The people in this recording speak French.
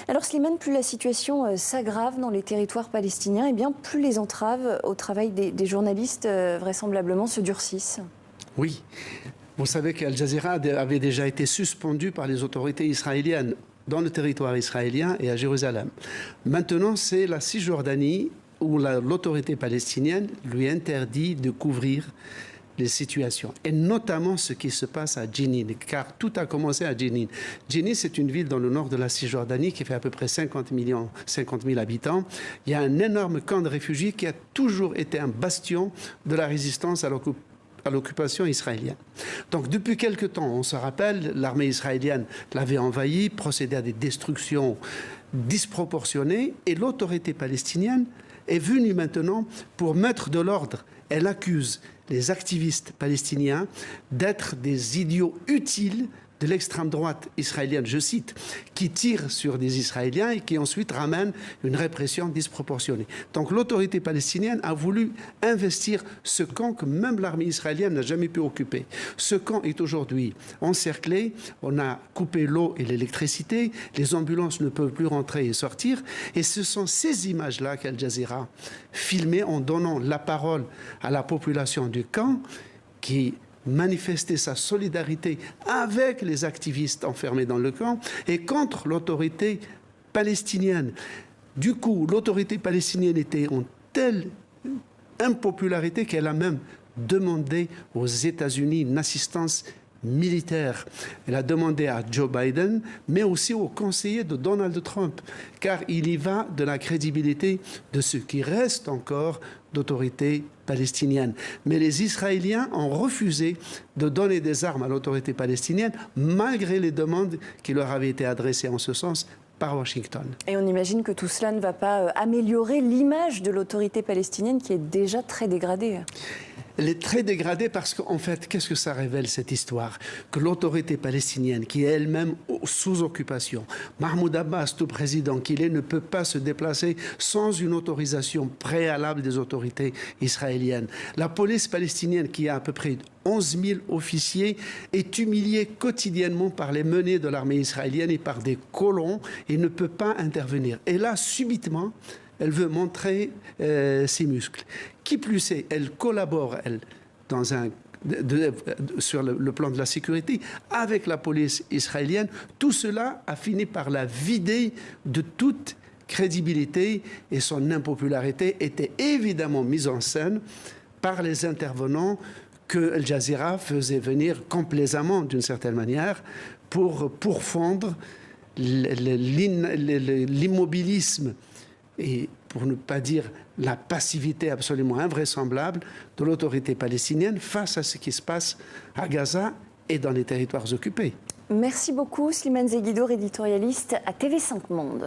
Alors Slimane, plus la situation s'aggrave dans les territoires palestiniens, et bien plus les entraves au travail des journalistes vraisemblablement se durcissent. Oui. Vous savez qu'Al Jazeera avait déjà été suspendu par les autorités israéliennes dans le territoire israélien et à Jérusalem. Maintenant, c'est la Cisjordanie où l'autorité palestinienne lui interdit de couvrir les situations, et notamment ce qui se passe à Jenin, car tout a commencé à Jenin. Jenin, c'est une ville dans le nord de la Cisjordanie qui fait à peu près 50 000 habitants. Il y a un énorme camp de réfugiés qui a toujours été un bastion de la résistance à l'occupation israélienne. Donc depuis quelque temps, on se rappelle, l'armée israélienne l'avait envahi, procédé à des destructions disproportionnées, et l'autorité palestinienne est venue maintenant pour mettre de l'ordre. Elle accuse les activistes palestiniens d'être des idiots utiles de l'extrême droite israélienne, je cite, qui tire sur des Israéliens et qui ensuite ramène une répression disproportionnée. Donc l'autorité palestinienne a voulu investir ce camp que même l'armée israélienne n'a jamais pu occuper. Ce camp est aujourd'hui encerclé, on a coupé l'eau et l'électricité, les ambulances ne peuvent plus rentrer et sortir, et ce sont ces images-là qu'Al Jazeera filmait en donnant la parole à la population du camp qui manifester sa solidarité avec les activistes enfermés dans le camp et contre l'autorité palestinienne. Du coup, l'autorité palestinienne était en telle impopularité qu'elle a même demandé aux États-Unis une assistance militaire. Elle a demandé à Joe Biden, mais aussi aux conseillers de Donald Trump, car il y va de la crédibilité de ce qui reste encore d'autorité palestinienne. Mais les Israéliens ont refusé de donner des armes à l'autorité palestinienne, malgré les demandes qui leur avaient été adressées en ce sens par Washington. Et on imagine que tout cela ne va pas améliorer l'image de l'autorité palestinienne qui est déjà très dégradée. Elle est très dégradée parce qu'en fait, qu'est-ce que ça révèle cette histoire? Que l'autorité palestinienne, qui est elle-même sous occupation, Mahmoud Abbas, tout président qu'il est, ne peut pas se déplacer sans une autorisation préalable des autorités israéliennes. La police palestinienne, qui a à peu près 11 000 officiers, est humiliée quotidiennement par les menées de l'armée israélienne et par des colons et ne peut pas intervenir. Et là, subitement, elle veut montrer ses muscles. Qui plus est, elle collabore, sur le plan de la sécurité, avec la police israélienne. Tout cela a fini par la vider de toute crédibilité, et son impopularité était évidemment mise en scène par les intervenants que Al Jazeera faisait venir complaisamment, d'une certaine manière, pour pourfendre l'immobilisme et, pour ne pas dire la passivité absolument invraisemblable de l'autorité palestinienne face à ce qui se passe à Gaza et dans les territoires occupés. Merci beaucoup Slimane Zeguidour, éditorialiste à TV5 Monde.